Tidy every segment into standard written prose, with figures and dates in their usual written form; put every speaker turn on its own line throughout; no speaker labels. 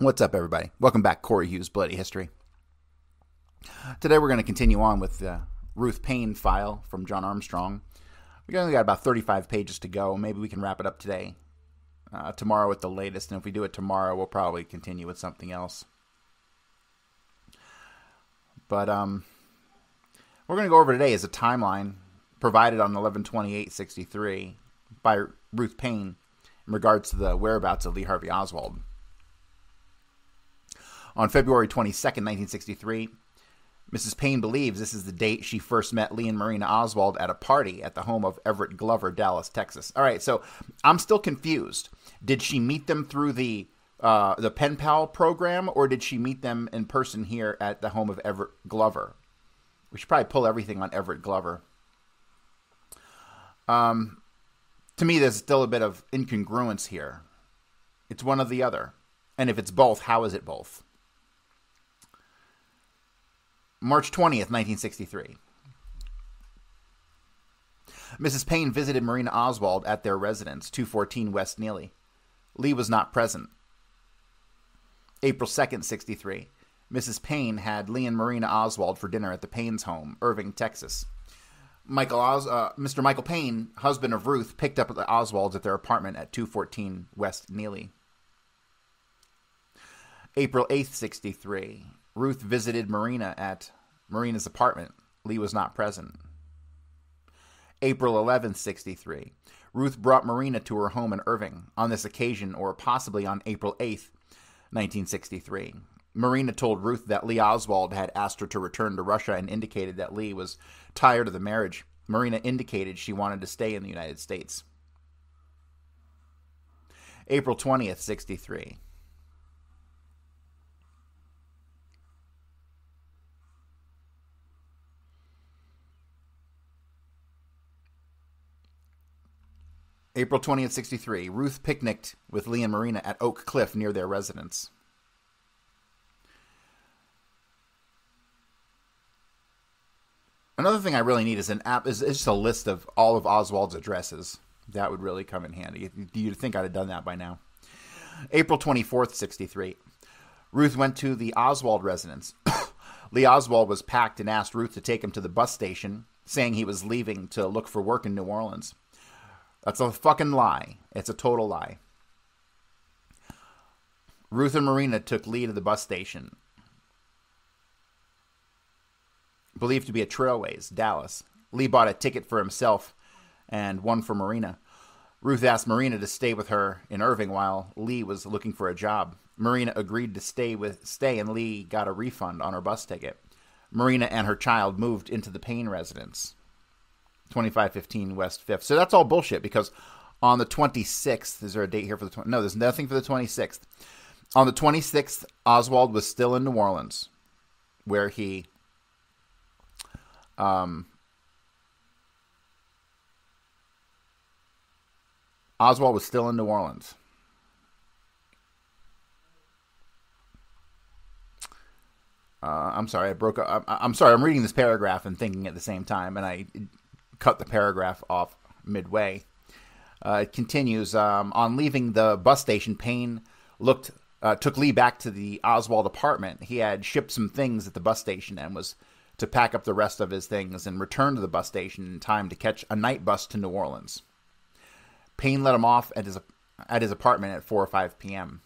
What's up, everybody? Welcome back, Corey Hughes, Bloody History. Today we're going to continue on with the Ruth Paine file from John Armstrong. We only got about 35 pages to go. Maybe we can wrap it up today, tomorrow at the latest. And if we do it tomorrow, we'll probably continue with something else. But we're going to go over today is a timeline provided on 11/28/63 by Ruth Paine in regards to the whereabouts of Lee Harvey Oswald. On February 22nd, 1963, Mrs. Paine believes this is the date she first met Lee and Marina Oswald at a party at the home of Everett Glover, Dallas, Texas. All right, so I'm still confused. Did she meet them through the pen pal program, or did she meet them in person here at the home of Everett Glover? We should probably pull everything on Everett Glover. To me, there's still a bit of incongruence here. It's one or the other. And if it's both, how is it both? March 20th, 1963. Mrs. Paine visited Marina Oswald at their residence, 214 West Neely. Lee was not present. April 2nd, 63. Mrs. Paine had Lee and Marina Oswald for dinner at the Paine's home, Irving, Texas. Mr. Michael Paine, husband of Ruth, picked up the Oswalds at their apartment at 214 West Neely. April 8th, 63. Ruth visited Marina at Marina's apartment. Lee was not present. April 11th, 63. Ruth brought Marina to her home in Irving. On this occasion, or possibly on April 8th, 1963, Marina told Ruth that Lee Oswald had asked her to return to Russia and indicated that Lee was tired of the marriage. Marina indicated she wanted to stay in the United States. April 20th, 63. April 20th, 63. Ruth picnicked with Lee and Marina at Oak Cliff near their residence. Another thing I really need is an app. Is just a list of all of Oswald's addresses. That would really come in handy. You'd think I'd have done that by now. April 24th, 63. Ruth went to the Oswald residence. Lee Oswald was packed and asked Ruth to take him to the bus station, saying he was leaving to look for work in New Orleans. That's a fucking lie. It's a total lie. Ruth and Marina took Lee to the bus station, believed to be at Trailways, Dallas. Lee bought a ticket for himself and one for Marina. Ruth asked Marina to stay with her in Irving while Lee was looking for a job. Marina agreed to stay, and Lee got a refund on her bus ticket. Marina and her child moved into the Paine residence, 2515 West 5th. So that's all bullshit, because on the 26th, is there a date here for the 20th? No, there's nothing for the 26th. On the 26th, Oswald was still in New Orleans, where he Oswald was still in New Orleans. I'm sorry, I broke up. I'm sorry, I'm reading this paragraph and thinking at the same time, and I cut the paragraph off midway. It continues. On leaving the bus station, Paine took Lee back to the Oswald apartment. He had shipped some things at the bus station and was to pack up the rest of his things and return to the bus station in time to catch a night bus to New Orleans. Paine let him off at his apartment at 4 or 5 p.m.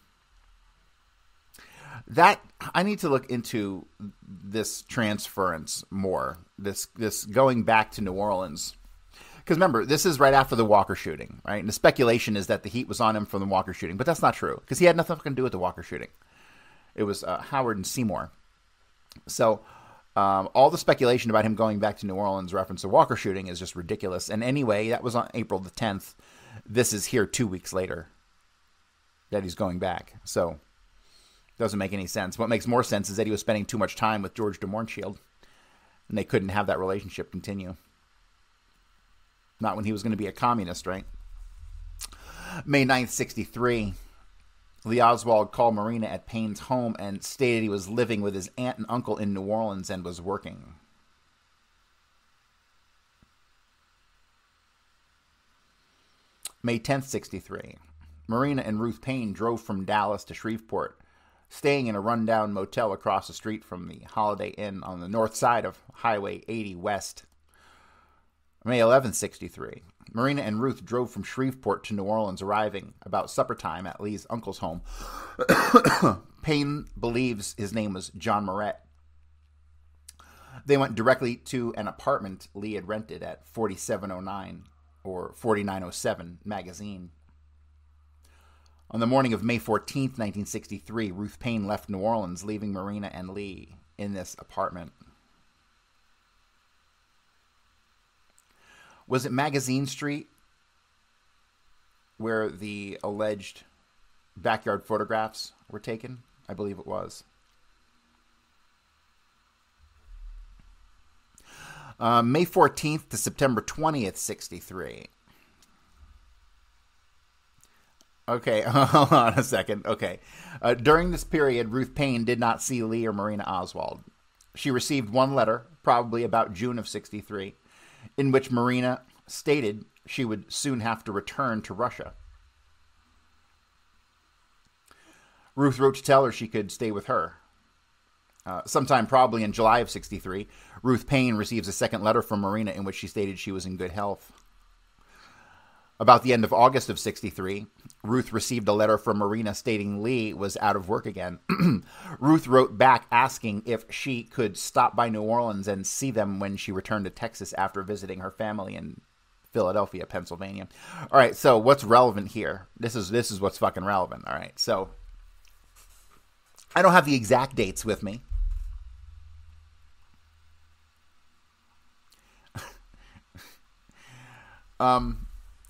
That I need to look into this transference more. This going back to New Orleans, because remember, this is right after the Walker shooting, right? And the speculation is that the heat was on him from the Walker shooting, but that's not true, because he had nothing to do with the Walker shooting. It was Howard and Seymour. So all the speculation about him going back to New Orleans reference the Walker shooting is just ridiculous. And anyway, that was on April the 10th. This is here 2 weeks later that he's going back. So doesn't make any sense. What makes more sense is that he was spending too much time with George de Mohrenschildt, and they couldn't have that relationship continue. Not when he was going to be a communist, right? May 9th, 63. Lee Oswald called Marina at Paine's home and stated he was living with his aunt and uncle in New Orleans and was working. May 10th, 63. Marina and Ruth Paine drove from Dallas to Shreveport, staying in a rundown motel across the street from the Holiday Inn on the north side of Highway 80 West. May 11th, 63. Marina and Ruth drove from Shreveport to New Orleans, arriving about supper time at Lee's uncle's home. Paine believes his name was John Moret. They went directly to an apartment Lee had rented at 4709 or 4907 Magazine. On the morning of May 14th, 1963, Ruth Paine left New Orleans, leaving Marina and Lee in this apartment. Was it Magazine Street where the alleged backyard photographs were taken? I believe it was. May 14th to September 20th, 63. Okay, hold on a second. Okay. During this period, Ruth Paine did not see Lee or Marina Oswald. She received one letter, probably about June of 63, in which Marina stated she would soon have to return to Russia. Ruth wrote to tell her she could stay with her. Sometime probably in July of 63, Ruth Paine receives a second letter from Marina in which she stated she was in good health. About the end of August of 63, Ruth received a letter from Marina stating Lee was out of work again. Ruth wrote back asking if she could stop by New Orleans and see them when she returned to Texas after visiting her family in Philadelphia, Pennsylvania. All right, so what's relevant here? This is what's fucking relevant. All right, so I don't have the exact dates with me.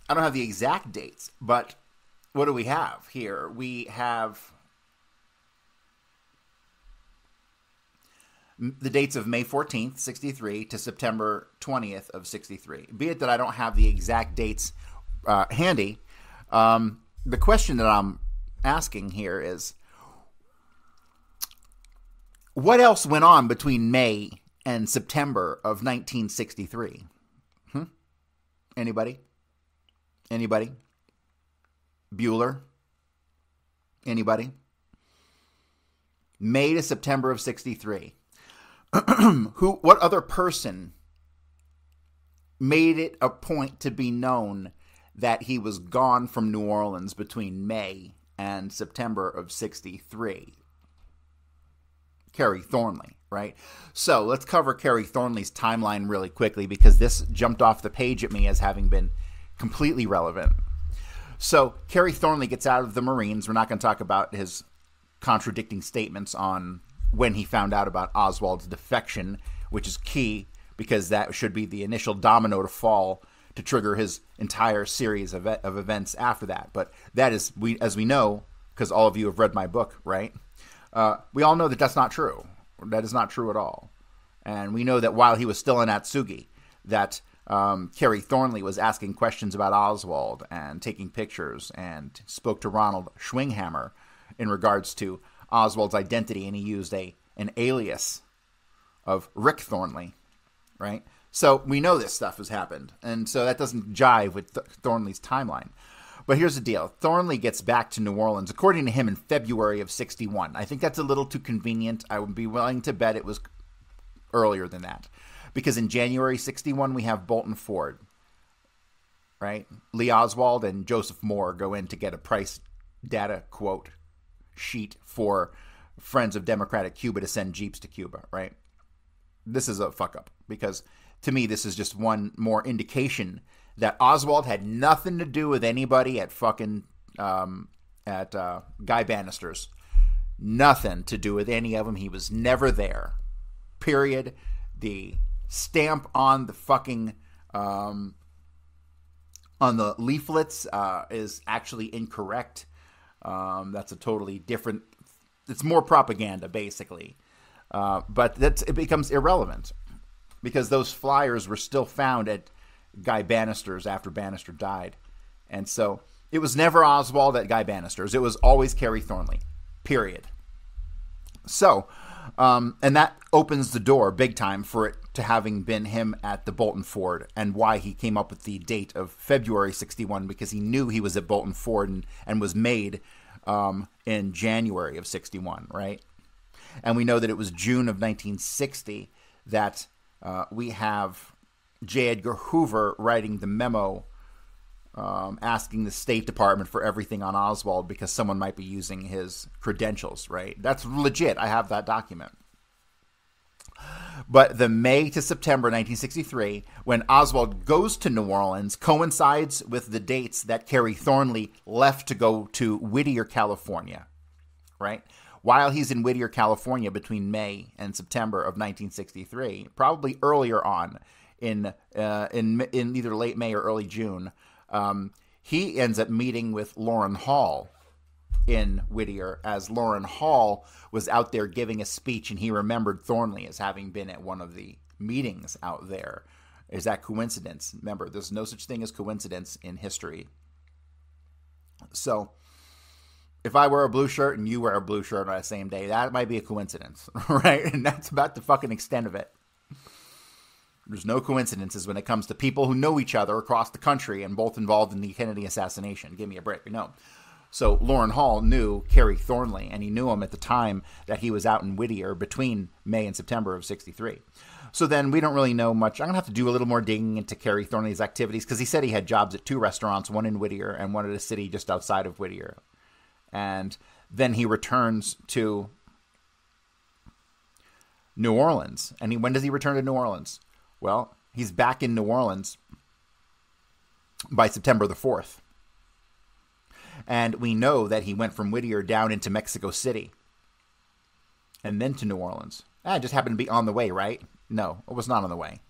I don't have the exact dates, but what do we have here? We have the dates of May 14th, 63 to September 20th of 63. Be it that I don't have the exact dates handy, the question that I'm asking here is, what else went on between May and September of 1963? Anybody? Anybody? Bueller? Anybody? May to September of 63. What other person made it a point to be known that he was gone from New Orleans between May and September of 63? Kerry Thornley, right? So let's cover Kerry Thornley's timeline really quickly because this jumped off the page at me as having been completely relevant. So Kerry Thornley gets out of the Marines. We're not going to talk about his contradicting statements on when he found out about Oswald's defection, which is key because that should be the initial domino to fall to trigger his entire series of events after that. But that is, as we know, because all of you have read my book, right? We all know that that's not true. That is not true at all. And we know that while he was still in Atsugi, that Kerry Thornley was asking questions about Oswald and taking pictures and spoke to Ronald Schwinghammer in regards to Oswald's identity, and he used an alias of Rick Thornley, right? So we know this stuff has happened, and so that doesn't jive with Thornley's timeline. But here's the deal. Thornley gets back to New Orleans, according to him, in February of 61. I think that's a little too convenient. I would be willing to bet it was earlier than that. Because in January 61, we have Bolton Ford, right? Lee Oswald and Joseph Moore go in to get a price data quote sheet for Friends of Democratic Cuba to send jeeps to Cuba, right? This is a fuck up because to me, this is just one more indication that Oswald had nothing to do with anybody at fucking Guy Bannister's. Nothing to do with any of them. He was never there. Period. The stamp on the fucking on the leaflets is actually incorrect. That's a totally different. It's more propaganda, basically. But it becomes irrelevant because those flyers were still found at Guy Bannister's after Bannister died. And so it was never Oswald at Guy Bannister's. It was always Kerry Thornley, period. So, and that opens the door big time for it to having been him at the Bolton Ford, and why he came up with the date of February 61, because he knew he was at Bolton Ford and was made in January of 61, right? And we know that it was June of 1960 that we have J. Edgar Hoover writing the memo asking the State Department for everything on Oswald because someone might be using his credentials, right? That's legit. I have that document. But the May to September 1963, when Oswald goes to New Orleans, coincides with the dates that Kerry Thornley left to go to Whittier, California, right? While he's in Whittier, California between May and September of 1963, probably earlier on in either late May or early June, he ends up meeting with Lauren Hall in Whittier, as Lauren Hall was out there giving a speech, and he remembered Thornley as having been at one of the meetings out there. Is that coincidence? Remember, there's no such thing as coincidence in history. So, if I wear a blue shirt and you wear a blue shirt on the same day, that might be a coincidence, right? And that's about the fucking extent of it. There's no coincidences when it comes to people who know each other across the country and both involved in the Kennedy assassination. Give me a break. No. So Lauren Hall knew Kerry Thornley, and he knew him at the time that he was out in Whittier between May and September of 63. So then we don't really know much. I'm going to have to do a little more digging into Kerry Thornley's activities because he said he had jobs at 2 restaurants, one in Whittier and one at a city just outside of Whittier. And then he returns to New Orleans. And when does he return to New Orleans? Well, he's back in New Orleans by September the 4th. And we know that he went from Whittier down into Mexico City and then to New Orleans. It just happened to be on the way, right? No, it was not on the way.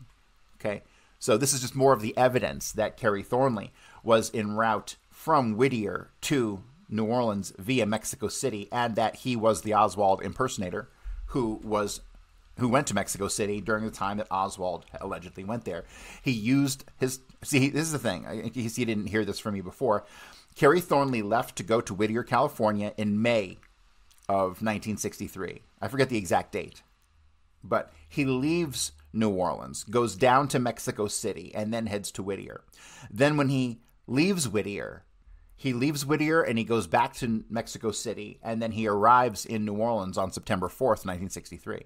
Okay, so this is just more of the evidence that Kerry Thornley was en route from Whittier to New Orleans via Mexico City, and that he was the Oswald impersonator who went to Mexico City during the time that Oswald allegedly went there. He used his... See, this is the thing. In case you didn't hear this from me before. Kerry Thornley left to go to Whittier, California in May of 1963. I forget the exact date. But he leaves New Orleans, goes down to Mexico City, and then heads to Whittier. Then when he leaves Whittier and he goes back to Mexico City, and then he arrives in New Orleans on September 4th, 1963.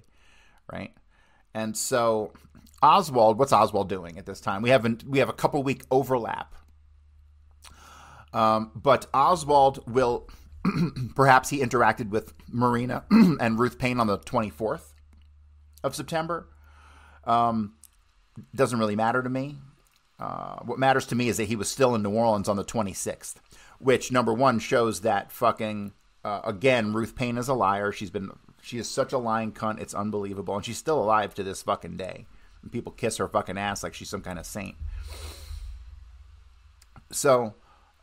Right? And so Oswald, what's Oswald doing at this time? We have a couple week overlap. But Oswald will, perhaps he interacted with Marina and Ruth Paine on the 24th of September. Doesn't really matter to me. What matters to me is that he was still in New Orleans on the 26th, which, number one, shows that fucking, again, Ruth Paine is a liar. She is such a lying cunt. It's unbelievable. And she's still alive to this fucking day. And people kiss her fucking ass like she's some kind of saint. So...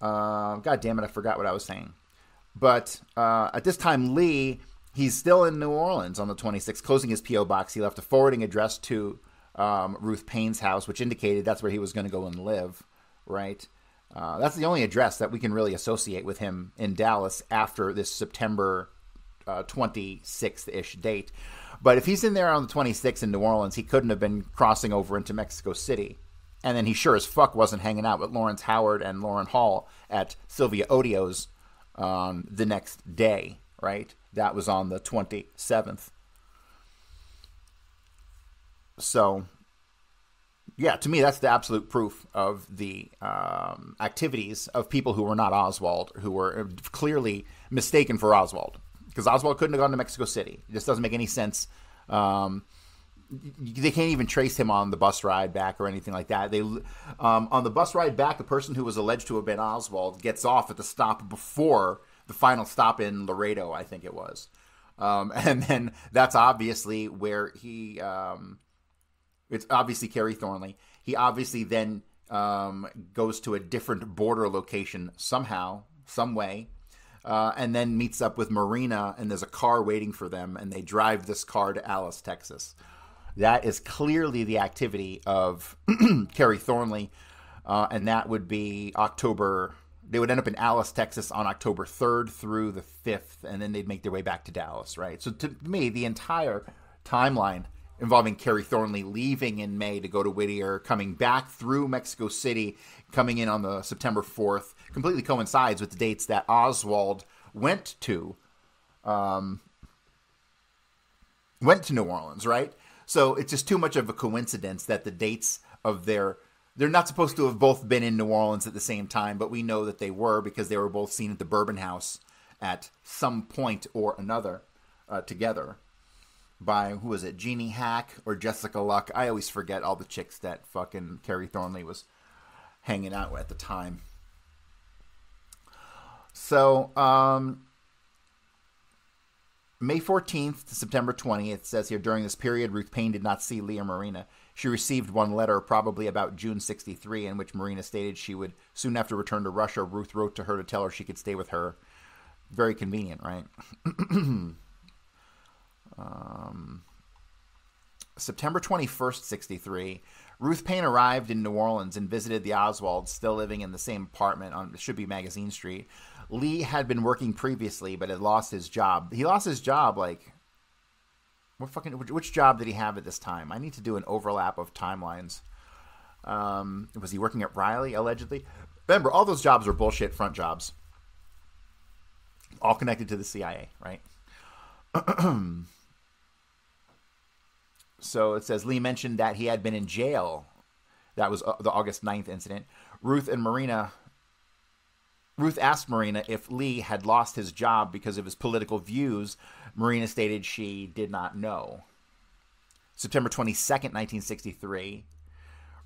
God damn it, I forgot what I was saying. But at this time, Lee, he's still in New Orleans on the 26th, closing his P.O. box. He left a forwarding address to Ruth Paine's house, which indicated that's where he was going to go and live, right? That's the only address that we can really associate with him in Dallas after this September 26th-ish date. But if he's in there on the 26th in New Orleans, he couldn't have been crossing over into Mexico City. And then he sure as fuck wasn't hanging out with Lawrence Howard and Lauren Hall at Sylvia Odio's the next day, right? That was on the 27th. So, yeah, to me, that's the absolute proof of the activities of people who were not Oswald, who were clearly mistaken for Oswald. Because Oswald couldn't have gone to Mexico City. It just doesn't make any sense. They can't even trace him on the bus ride back or anything like that. On the bus ride back, the person who was alleged to have been Oswald gets off at the stop before the final stop in Laredo, I think it was. And then that's obviously where he... it's obviously Kerry Thornley. He obviously then goes to a different border location somehow, some way, and then meets up with Marina, and there's a car waiting for them, and they drive this car to Alice, Texas. That is clearly the activity of Kerry Thornley, and that would be October. They would end up in Alice, Texas on October 3rd through the 5th, and then they'd make their way back to Dallas, right? So to me, the entire timeline involving Kerry Thornley leaving in May to go to Whittier, coming back through Mexico City, coming in on the September 4th, completely coincides with the dates that Oswald went to New Orleans, right? So it's just too much of a coincidence that the dates of they're not supposed to have both been in New Orleans at the same time, but we know that they were because they were both seen at the Bourbon House at some point or another together by, who was it, Jeannie Hack or Jessica Luck? I always forget all the chicks that fucking Carrie Thornley was hanging out with at the time. So, May 14th to September 20th, it says here, during this period, Ruth Paine did not see Lee or Marina. She received one letter, probably about June 63, in which Marina stated she would soon after return to Russia. Ruth wrote to her to tell her she could stay with her. Very convenient, right? September 21st, 63, Ruth Paine arrived in New Orleans and visited the Oswalds, still living in the same apartment on, it should be Magazine Street. Lee had been working previously, but had lost his job. He lost his job, like, which job did he have at this time? I need to do an overlap of timelines. Was he working at Riley, allegedly? Remember, all those jobs are bullshit front jobs. All connected to the CIA, right? So it says Lee mentioned that he had been in jail. That was the August 9th incident. Ruth asked Marina if Lee had lost his job because of his political views. Marina stated she did not know. September 22nd, 1963,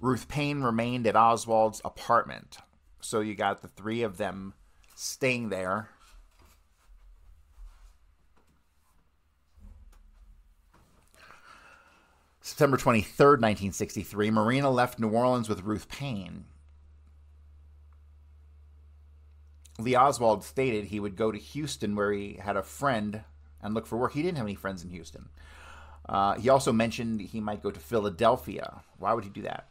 Ruth Paine remained at Oswald's apartment. So you got the three of them staying there. September 23rd, 1963, Marina left New Orleans with Ruth Paine. Lee Oswald stated he would go to Houston where he had a friend and look for work. He didn't have any friends in Houston. He also mentioned he might go to Philadelphia. Why would he do that?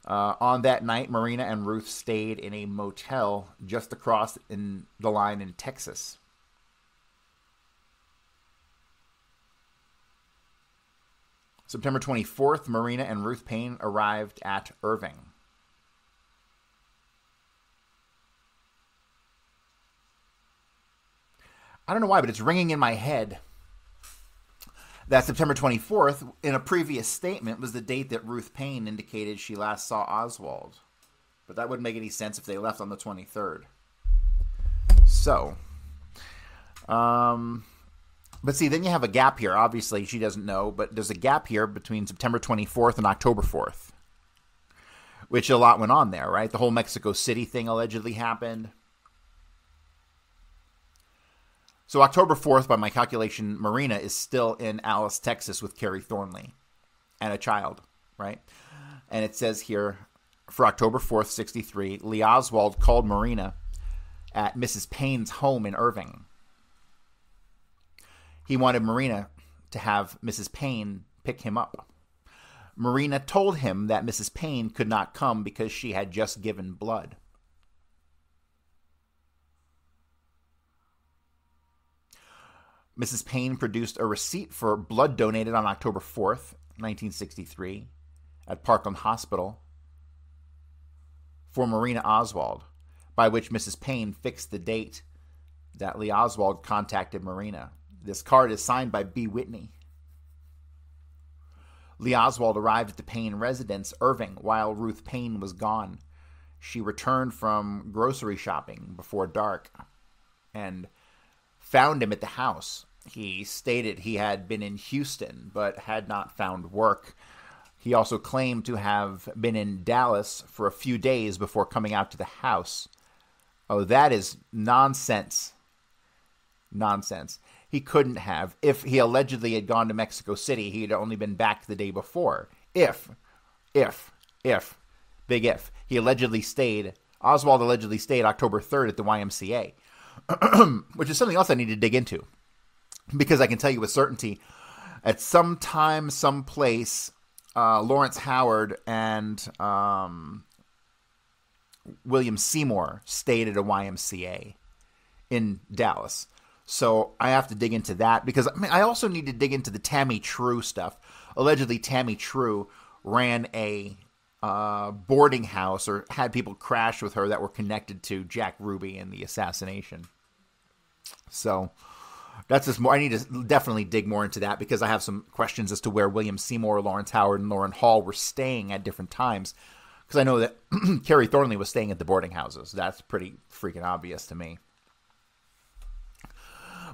On that night, Marina and Ruth stayed in a motel just across in the line in Texas. September 24th, Marina and Ruth Paine arrived at Irving. I don't know why, but it's ringing in my head that September 24th, in a previous statement, was the date that Ruth Paine indicated she last saw Oswald. But that wouldn't make any sense if they left on the 23rd. So, but see, then you have a gap here. Obviously, she doesn't know, but there's a gap here between September 24th and October 4th, which a lot went on there, right? The whole Mexico City thing allegedly happened. So October 4th, by my calculation, Marina is still in Alice, Texas with Carrie Thornley and a child, right? And it says here, for October 4th, 63, Lee Oswald called Marina at Mrs. Paine's home in Irving. He wanted Marina to have Mrs. Paine pick him up. Marina told him that Mrs. Paine could not come because she had just given blood. Mrs. Paine produced a receipt for blood donated on October 4th, 1963, at Parkland Hospital for Marina Oswald, by which Mrs. Paine fixed the date that Lee Oswald contacted Marina. This card is signed by B. Whitney. Lee Oswald arrived at the Paine residence, Irving, while Ruth Paine was gone. She returned from grocery shopping before dark and found him at the house. He stated he had been in Houston, but had not found work. He also claimed to have been in Dallas for a few days before coming out to the house. Oh, that is nonsense. Nonsense. He couldn't have. If he allegedly had gone to Mexico City, he had only been back the day before. If, big if, Oswald allegedly stayed October 3rd at the YMCA. Which is something else I need to dig into, because I can tell you with certainty, at some time, some place, Lawrence Howard and William Seymour stayed at a YMCA in Dallas. So I have to dig into that, because I also need to dig into the Tammy True stuff. Allegedly, Tammy True ran a boarding house, or had people crash with her that were connected to Jack Ruby and the assassination. So that's just more. I need to definitely dig more into that because I have some questions as to where William Seymour, Lawrence Howard, and Lauren Hall were staying at different times. Because I know that Carrie Thornley was staying at the boarding houses. That's pretty freaking obvious to me.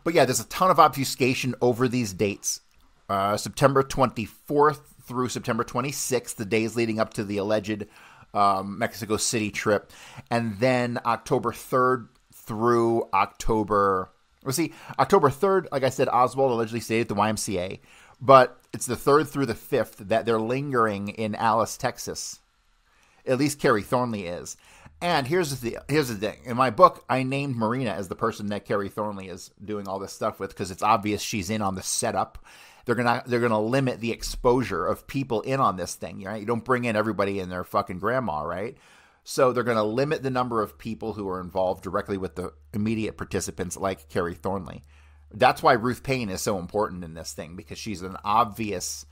But yeah, there's a ton of obfuscation over these dates. September 24th through September 26th, the days leading up to the alleged Mexico City trip. And then October 3rd through October... Well, see, October 3rd, like I said, Oswald allegedly stayed at the YMCA. But it's the 3rd through the 5th that they're lingering in Alice, Texas. At least Carrie Thornley is. And here's the thing. In my book, I named Marina as the person that Carrie Thornley is doing all this stuff with because it's obvious she's in on the setup. They're gonna limit the exposure of people in on this thing, right? You don't bring in everybody and their fucking grandma, right? So they're gonna limit the number of people who are involved directly with the immediate participants, like Carrie Thornley. That's why Ruth Paine is so important in this thing because she's an obvious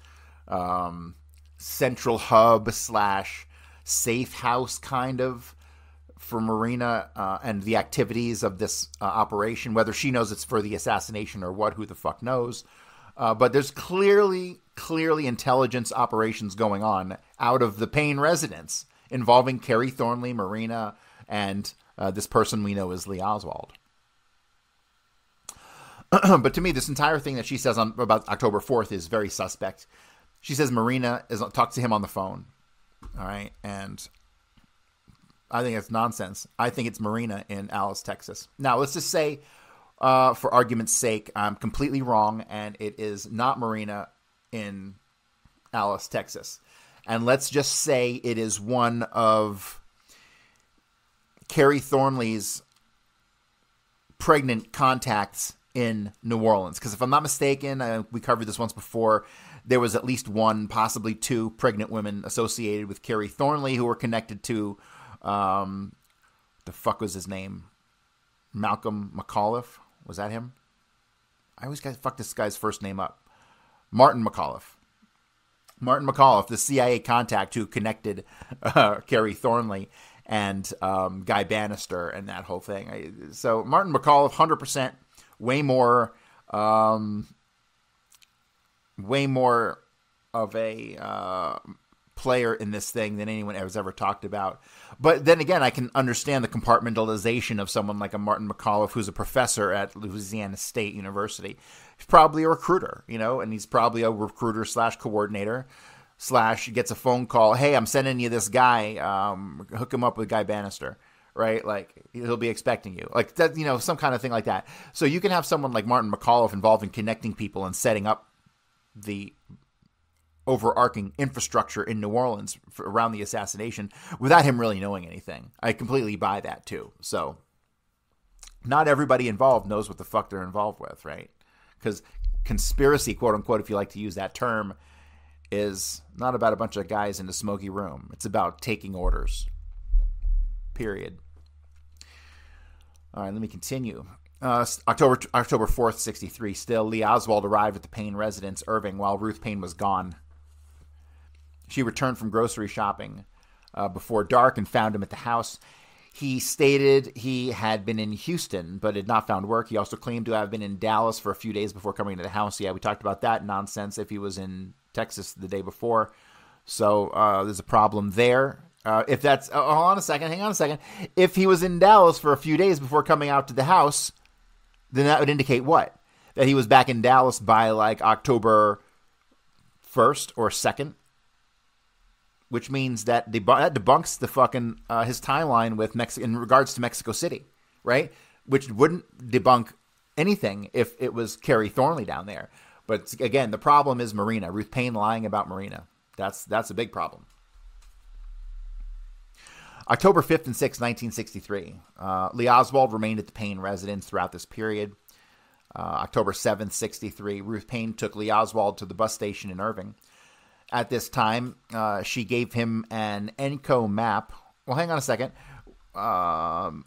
central hub / safe house kind of for Marina and the activities of this operation, whether she knows it's for the assassination or what, who the fuck knows. But there's clearly intelligence operations going on out of the Paine residence involving Carrie Thornley, Marina, and this person we know as Lee Oswald. But to me, this entire thing that she says about October 4th is very suspect. She says Marina talks to him on the phone. All right. And I think it's nonsense. I think it's Marina in Alice, Texas. Now, let's just say, for argument's sake, I'm completely wrong, and it is not Marina in Alice, Texas. And let's just say it is one of Carrie Thornley's pregnant contacts in New Orleans. Because if I'm not mistaken, we covered this once before, there was at least one, possibly two pregnant women associated with Carrie Thornley who were connected to, the fuck was his name? Malcolm McAuliffe? Was that him? I always fuck this guy's first name up. Martin McAuliffe. Martin McAuliffe, the CIA contact who connected Carrie Thornley and Guy Bannister and that whole thing. So Martin McAuliffe, 100%, way more of a player in this thing than anyone has ever talked about. But then again, I can understand the compartmentalization of someone like a Martin McAuliffe, who's a professor at Louisiana State University. He's probably a recruiter, and he's probably a recruiter / coordinator / gets a phone call. Hey, I'm sending you this guy. Hook him up with Guy Bannister, right? Like, he'll be expecting you, like that, some kind of thing like that. So you can have someone like Martin McAuliffe involved in connecting people and setting up the overarching infrastructure in New Orleans around the assassination without him really knowing anything. I completely buy that too. So not everybody involved knows what the fuck they're involved with, right? Because conspiracy, quote unquote, if you like to use that term, is not about a bunch of guys in a smoky room. It's about taking orders. Period. All right, let me continue. October 4th, 63. Still, Lee Oswald arrived at the Paine residence, Irving, while Ruth Paine was gone. She returned from grocery shopping before dark and found him at the house. He stated he had been in Houston, but had not found work. He also claimed to have been in Dallas for a few days before coming to the house. Yeah, we talked about that nonsense if he was in Texas the day before. So there's a problem there. If that's... hang on a second. If he was in Dallas for a few days before coming out to the house, then that would indicate what? That he was back in Dallas by like October 1st or 2nd. Which means that debunks the fucking his timeline with in regards to Mexico City, right? Which wouldn't debunk anything if it was Carrie Thornley down there. But again, the problem is Marina. Ruth Paine lying about Marina. That's a big problem. October 5th and 6th, 1963. Lee Oswald remained at the Paine residence throughout this period. October 7th, 63. Ruth Paine took Lee Oswald to the bus station in Irving. At this time, she gave him an ENCO map. Well, hang on a second. October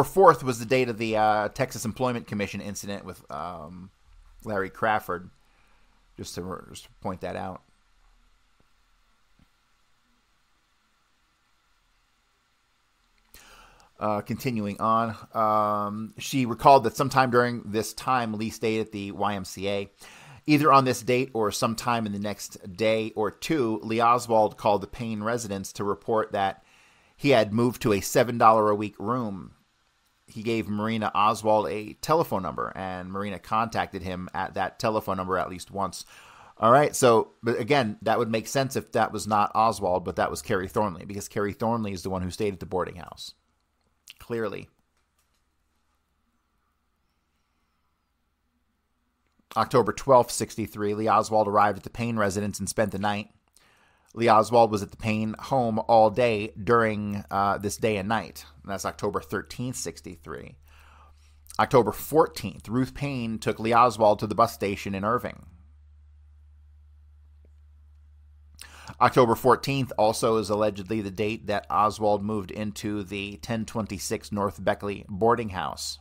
4th was the date of the Texas Employment Commission incident with Larry Crawford. Just to point that out. Continuing on, she recalled that sometime during this time, Lee stayed at the YMCA. Either on this date or sometime in the next day or two, Lee Oswald called the Paine residence to report that he had moved to a $7 a week room. He gave Marina Oswald a telephone number, and Marina contacted him at that telephone number at least once. All right, so, but again, that would make sense if that was not Oswald, but that was Carrie Thornley, because Carrie Thornley is the one who stayed at the boarding house. Clearly. October 12th, 1963, Lee Oswald arrived at the Paine residence and spent the night. Lee Oswald was at the Paine home all day during this day and night. And that's October 13th, 1963. October 14th, Ruth Paine took Lee Oswald to the bus station in Irving. October 14th also is allegedly the date that Oswald moved into the 1026 North Beckley boarding house.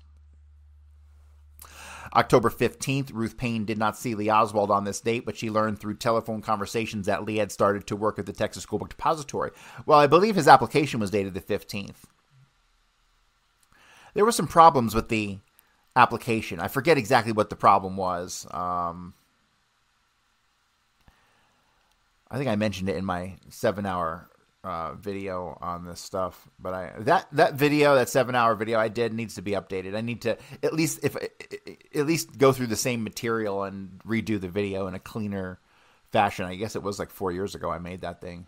October 15th, Ruth Paine did not see Lee Oswald on this date, but she learned through telephone conversations that Lee had started to work at the Texas School Book Depository. Well, I believe his application was dated the 15th. There were some problems with the application. I forget exactly what the problem was. I think I mentioned it in my 7-hour video on this stuff, but that video, that 7-hour video I did, needs to be updated. I need to at least go through the same material and redo the video in a cleaner fashion. I guess it was like 4 years ago I made that thing.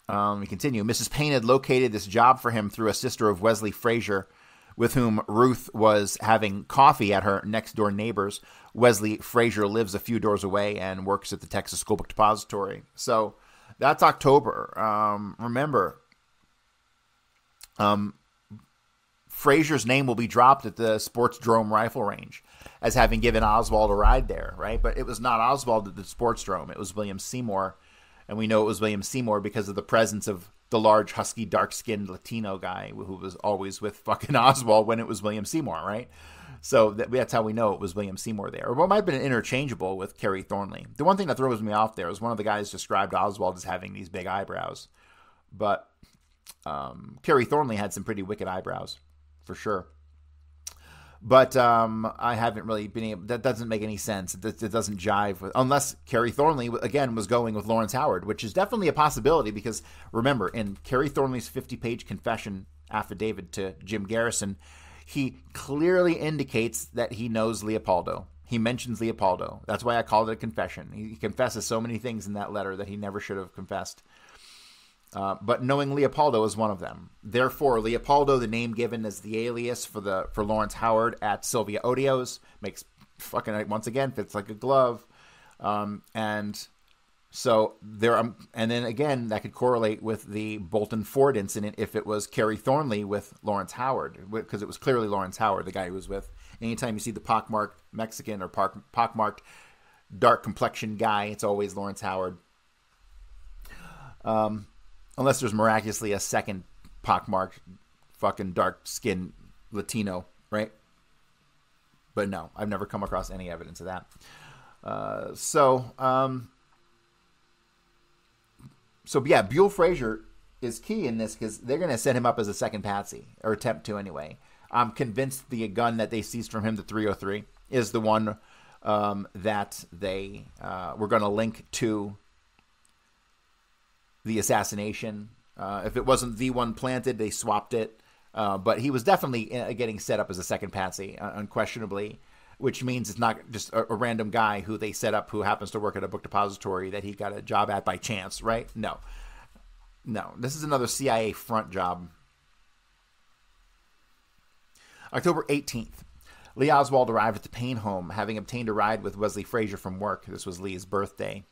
We continue. Mrs. Paine had located this job for him through a sister of Wesley Frazier, with whom Ruth was having coffee at her next-door neighbor's. Wesley Frazier lives a few doors away and works at the Texas School Book Depository. So that's October. Remember, Frazier's name will be dropped at the Sportsdrome Rifle Range as having given Oswald a ride there, right? But it was not Oswald at the Sportsdrome. It was William Seymour, and we know it was William Seymour because of the presence of the large, husky, dark-skinned Latino guy who was always with fucking Oswald when it was William Seymour, right? So that's how we know it was William Seymour there. Or it might have been interchangeable with Carrie Thornley. The one thing that throws me off there is one of the guys described Oswald as having these big eyebrows. But Carrie Thornley had some pretty wicked eyebrows, for sure. But I haven't really been able... That doesn't make any sense. It doesn't jive with... Unless Carrie Thornley, again, was going with Lawrence Howard, which is definitely a possibility because, remember, in Carrie Thornley's 50-page confession affidavit to Jim Garrison, he clearly indicates that he knows Leopoldo. He mentions Leopoldo. That's why I called it a confession. He confesses so many things in that letter that he never should have confessed. But knowing Leopoldo is one of them. Therefore, Leopoldo, the name given as the alias for Lawrence Howard at Sylvia Odio's, makes fucking, once again, fits like a glove. And so there, and then again, that could correlate with the Bolton Ford incident if it was Carrie Thornley with Lawrence Howard, because it was clearly Lawrence Howard, the guy he was with. Anytime you see the pockmarked Mexican or pockmarked dark complexion guy, it's always Lawrence Howard. Unless there's miraculously a second pockmarked fucking dark-skinned Latino, right? But no, I've never come across any evidence of that. So yeah, Buell Frazier is key in this because they're going to set him up as a second patsy, or attempt to anyway. I'm convinced the gun that they seized from him, the .303, is the one that they were going to link to the assassination. If it wasn't the one planted, they swapped it. But he was definitely getting set up as a second patsy, unquestionably, which means it's not just a random guy who they set up who happens to work at a book depository that he got a job at by chance, right? No. This is another CIA front job. October 18th. Lee Oswald arrived at the Paine home, having obtained a ride with Wesley Frazier from work. This was Lee's birthday.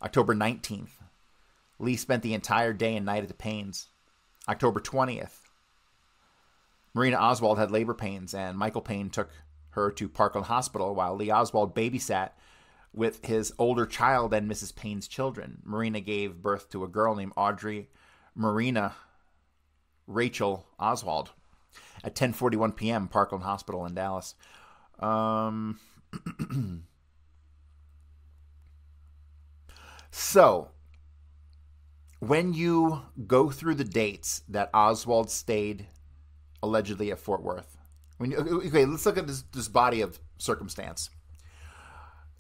October 19th. Lee spent the entire day and night at the Paines. October 20th. Marina Oswald had labor pains, and Michael Paine took her to Parkland Hospital while Lee Oswald babysat with his older child and Mrs. Paine's children. Marina gave birth to a girl named Audrey Marina Rachel Oswald at 10:41 p.m. Parkland Hospital in Dallas. So, when you go through the dates that Oswald stayed allegedly at Fort Worth, okay, let's look at this body of circumstance.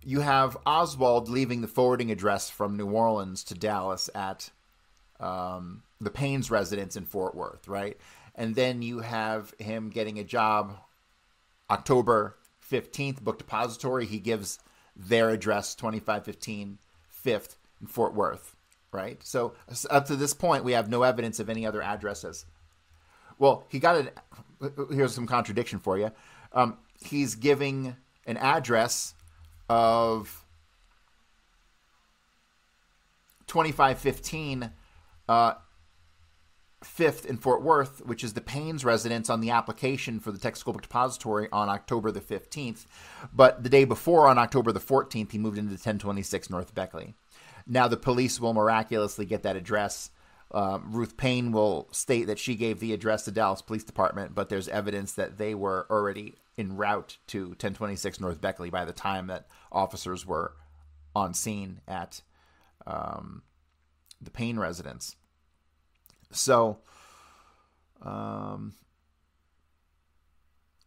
You have Oswald leaving the forwarding address from New Orleans to Dallas at the Paine's residence in Fort Worth, right? And then you have him getting a job October 15th, book depository. He gives their address, 2515 5th in Fort Worth, right? So up to this point, we have no evidence of any other addresses. Well, he got it. Here's some contradiction for you. He's giving an address of 2515 5th in Fort Worth, which is the Paine's residence on the application for the Texas School Book Depository on October the 15th. But the day before, on October the 14th, he moved into 1026 North Beckley. Now the police will miraculously get that address. Ruth Paine will state that she gave the address to Dallas Police Department, but there's evidence that they were already en route to 1026 North Beckley by the time that officers were on scene at the Paine residence. So,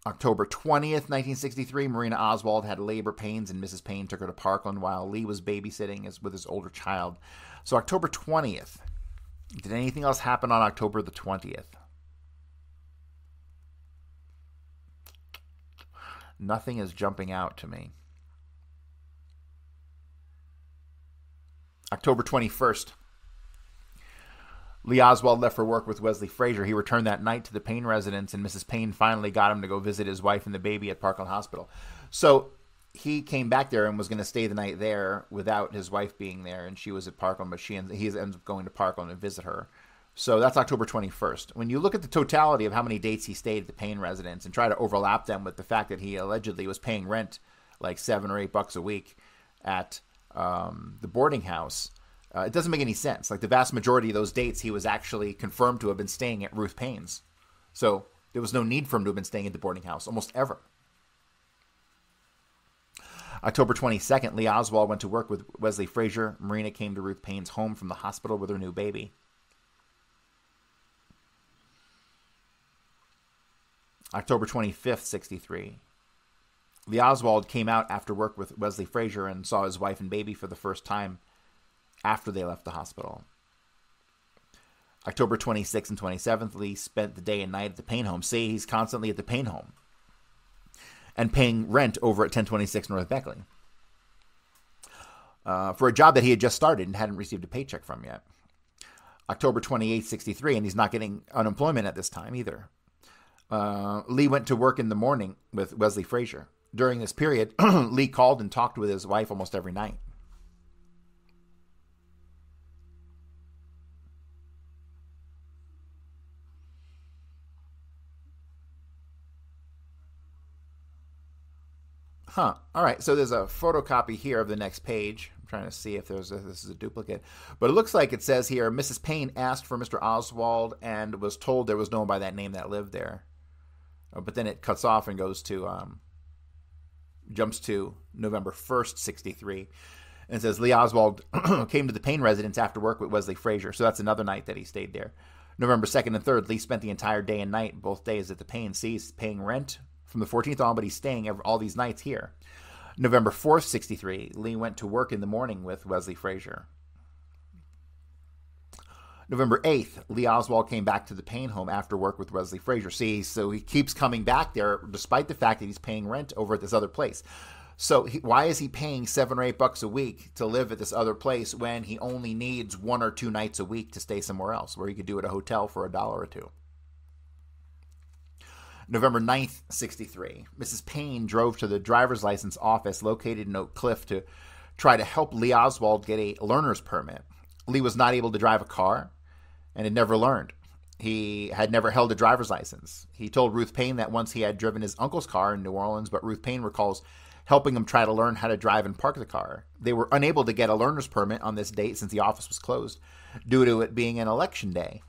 October 20th, 1963, Marina Oswald had labor pains and Mrs. Paine took her to Parkland while Lee was babysitting with his older child. So October 20th. Did anything else happen on October the 20th? Nothing is jumping out to me. October 21st. Lee Oswald left for work with Wesley Frazier. He returned that night to the Paine residence, and Mrs. Paine finally got him to go visit his wife and the baby at Parkland Hospital. So he came back there and was going to stay the night there without his wife being there, and she was at Parkland, but he ends up going to Parkland and visit her. So that's October 21st. When you look at the totality of how many dates he stayed at the Paine residence and try to overlap them with the fact that he allegedly was paying rent like $7 or $8 a week at the boarding house, it doesn't make any sense. Like the vast majority of those dates, he was actually confirmed to have been staying at Ruth Paine's. So there was no need for him to have been staying at the boarding house almost ever. October 22nd, Lee Oswald went to work with Wesley Frazier. Marina came to Ruth Paine's home from the hospital with her new baby. October 25th, 63. Lee Oswald came out after work with Wesley Frazier and saw his wife and baby for the first time after they left the hospital. October 26th and 27th, Lee spent the day and night at the Paine home. See, he's constantly at the Paine home and paying rent over at 1026 North Beckley for a job that he had just started and hadn't received a paycheck from yet. October 28th, 63, and he's not getting unemployment at this time either. Lee went to work in the morning with Wesley Frazier. During this period, Lee called and talked with his wife almost every night. All right, so there's a photocopy here of the next page. I'm trying to see if this is a duplicate. But it looks like it says here, Mrs. Paine asked for Mr. Oswald and was told there was no one by that name that lived there. But then it cuts off and goes to, jumps to November 1st, 63. And it says, Lee Oswald came to the Paine residence after work with Wesley Frazier. So that's another night that he stayed there. November 2nd and 3rd, Lee spent the entire day and night, both days at the Paine. See, he's paying rent from the 14th on, but he's staying all these nights here. November 4th, 63, Lee went to work in the morning with Wesley Frazier. November 8th, Lee Oswald came back to the Paine home after work with Wesley Frazier. See, so he keeps coming back there despite the fact that he's paying rent over at this other place. So why is he paying $7 or $8 a week to live at this other place when he only needs 1 or 2 nights a week to stay somewhere else where he could do it at a hotel for $1 or $2? November 9th, 63. Mrs. Paine drove to the driver's license office located in Oak Cliff to try to help Lee Oswald get a learner's permit. Lee was not able to drive a car and had never learned. He had never held a driver's license. He told Ruth Paine that once he had driven his uncle's car in New Orleans, but Ruth Paine recalls helping him try to learn how to drive and park the car. They were unable to get a learner's permit on this date since the office was closed due to it being an election day.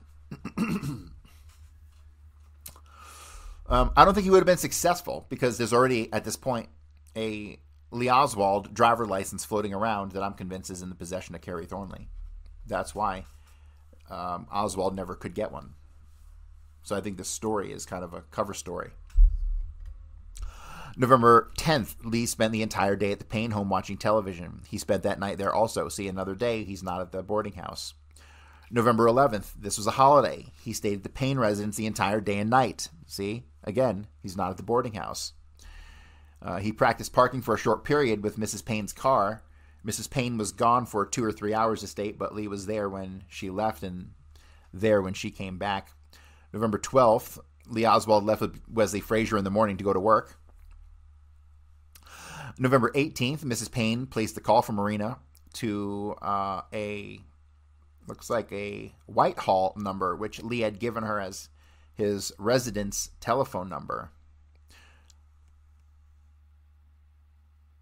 I don't think he would have been successful because there's already, at this point, a Lee Oswald driver license floating around that I'm convinced is in the possession of Carrie Thornley. That's why Oswald never could get one. So I think this story is kind of a cover story. November 10th, Lee spent the entire day at the Paine home watching television. He spent that night there also. See, another day, he's not at the boarding house. November 11th, this was a holiday. He stayed at the Paine residence the entire day and night. See, again, he's not at the boarding house. He practiced parking for a short period with Mrs. Paine's car. Mrs. Paine was gone for 2 or 3 hours to state, but Lee was there when she left and there when she came back. November 12th, Lee Oswald left with Wesley Frazier in the morning to go to work. November 18th, Mrs. Paine placed the call from Marina to looks like a Whitehall number, which Lee had given her as his residence telephone number.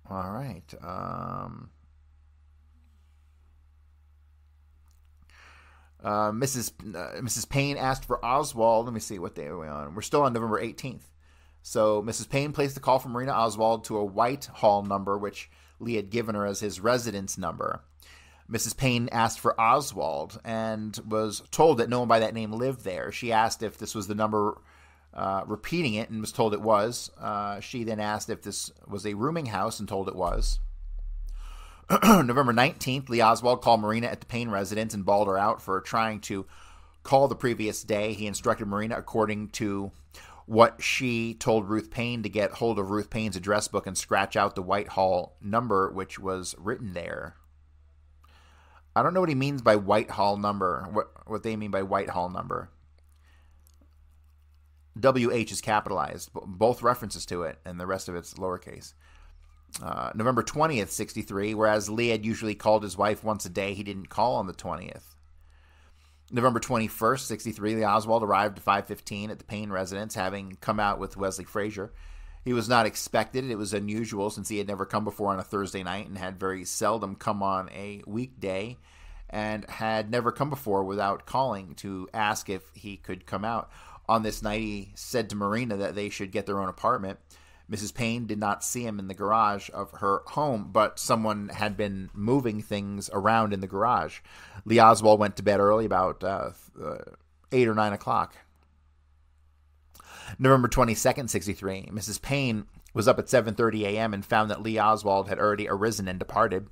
All right. Mrs. Paine asked for Oswald. Let me see what day are we on. We're still on November 18th. So Mrs. Paine placed the call from Marina Oswald to a Whitehall number, which Lee had given her as his residence number. Mrs. Paine asked for Oswald and was told that no one by that name lived there. She asked if this was the number, repeating it, and was told it was. She then asked if this was a rooming house and told it was. November 19th, Lee Oswald called Marina at the Paine residence and bawled her out for trying to call the previous day. He instructed Marina, according to what she told Ruth Paine, to get hold of Ruth Paine's address book and scratch out the Whitehall number, which was written there. I don't know what he means by Whitehall number, what they mean by Whitehall number. WH is capitalized, both references to it, and the rest of it's lowercase. November 20th, 63, whereas Lee had usually called his wife once a day, he didn't call on the 20th. November 21st, 63, Lee Oswald arrived at 5:15 at the Paine residence, having come out with Wesley Frazier. He was not expected. It was unusual since he had never come before on a Thursday night and had very seldom come on a weekday, and had never come before without calling to ask if he could come out. On this night, he said to Marina that they should get their own apartment. Mrs. Paine did not see him in the garage of her home, but someone had been moving things around in the garage. Lee Oswald went to bed early, about 8 or 9 o'clock. November 22nd, 63, Mrs. Paine was up at 7:30 a.m. and found that Lee Oswald had already arisen and departed.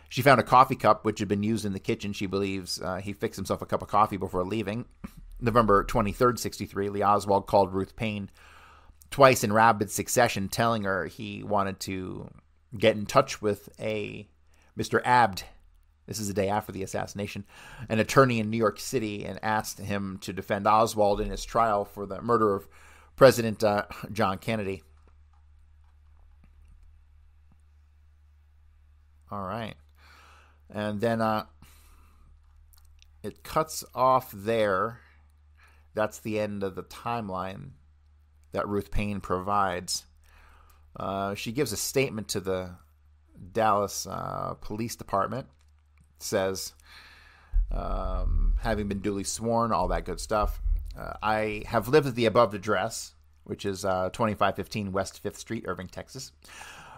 She found a coffee cup, which had been used in the kitchen. She believes he fixed himself a cup of coffee before leaving. November 23rd, 63, Lee Oswald called Ruth Paine twice in rapid succession, telling her he wanted to get in touch with a Mr. Abd. This is the day after the assassination, an attorney in New York City, and asked him to defend Oswald in his trial for the murder of President John Kennedy. All right. And then it cuts off there. That's the end of the timeline that Ruth Paine provides. She gives a statement to the Dallas Police Department. It says, having been duly sworn, all that good stuff. I have lived at the above address, which is 2515 West 5th Street, Irving, Texas,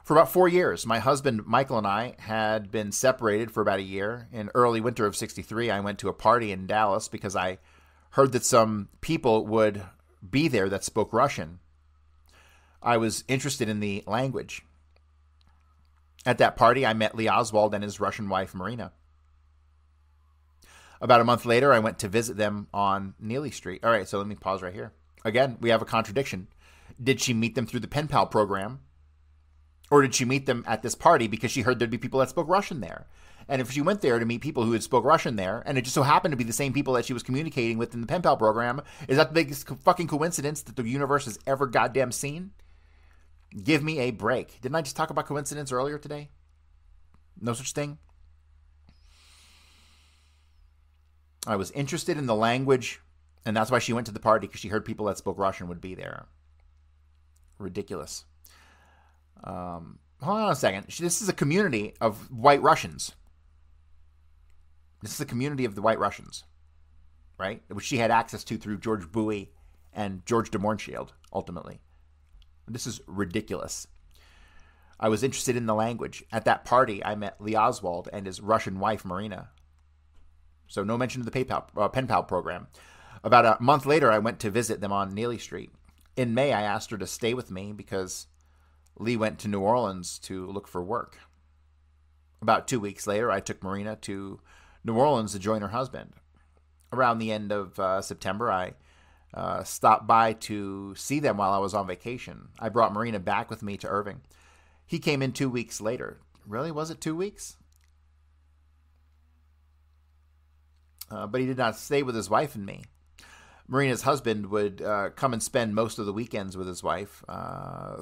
for about 4 years. My husband, Michael, and I had been separated for about a year. In early winter of 63, I went to a party in Dallas because I heard that some people would be there that spoke Russian. I was interested in the language. At that party, I met Lee Oswald and his Russian wife, Marina. About a month later, I went to visit them on Neely Street. All right, so let me pause right here. Again, we have a contradiction. Did she meet them through the pen pal program? Or did she meet them at this party because she heard there'd be people that spoke Russian there? And if she went there to meet people who had spoke Russian there, and it just so happened to be the same people that she was communicating with in the pen pal program, is that the biggest fucking coincidence that the universe has ever goddamn seen? Give me a break. Didn't I just talk about coincidence earlier today? No such thing. I was interested in the language, and that's why she went to the party, because she heard people that spoke Russian would be there. Ridiculous. Hold on a second. This is a community of white Russians. This is a community of the white Russians, right? Which she had access to through George Bowie and George de Mohrenschildt, ultimately. This is ridiculous. I was interested in the language. At that party, I met Lee Oswald and his Russian wife, Marina. So no mention of the pen pal program. About a month later, I went to visit them on Neely Street. In May, I asked her to stay with me because Lee went to New Orleans to look for work. About 2 weeks later, I took Marina to New Orleans to join her husband. Around the end of September, I stopped by to see them while I was on vacation. I brought Marina back with me to Irving. He came in 2 weeks later. Really? Was it 2 weeks? But he did not stay with his wife and me. Marina's husband would come and spend most of the weekends with his wife.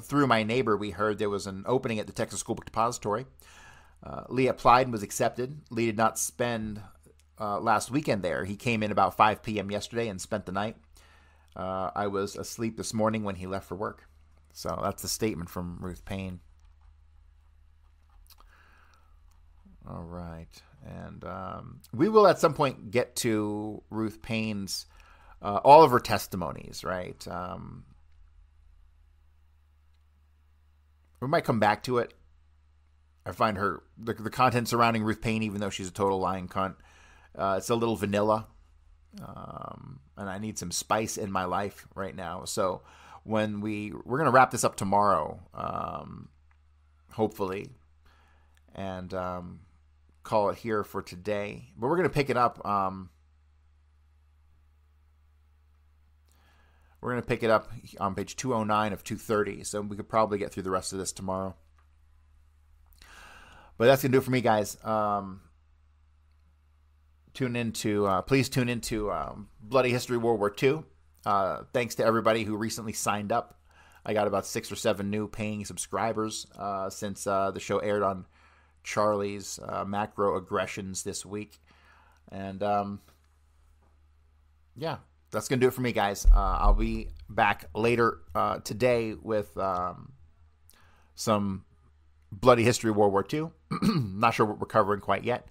Through my neighbor, we heard there was an opening at the Texas School Book Depository. Lee applied and was accepted. Lee did not spend last weekend there. He came in about 5 p.m. yesterday and spent the night. I was asleep this morning when he left for work. So that's a statement from Ruth Paine. All right. And we will at some point get to Ruth Paine's, all of her testimonies, right? We might come back to it. I find the content surrounding Ruth Paine, even though she's a total lying cunt, it's a little vanilla. And I need some spice in my life right now. So when we're going to wrap this up tomorrow, hopefully, and call it here for today. But we're going to pick it up. We're going to pick it up on page 209 of 230. So we could probably get through the rest of this tomorrow. But that's going to do it for me, guys. Please tune into Bloody History World War II. Thanks to everybody who recently signed up. I got about 6 or 7 new paying subscribers since the show aired on Charlie's Macro Aggressions this week. And yeah, that's going to do it for me, guys. I'll be back later today with some Bloody History World War II. Not sure what we're covering quite yet.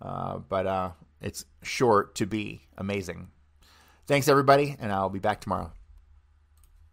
But it's sure to be amazing. Thanks, everybody, and I'll be back tomorrow.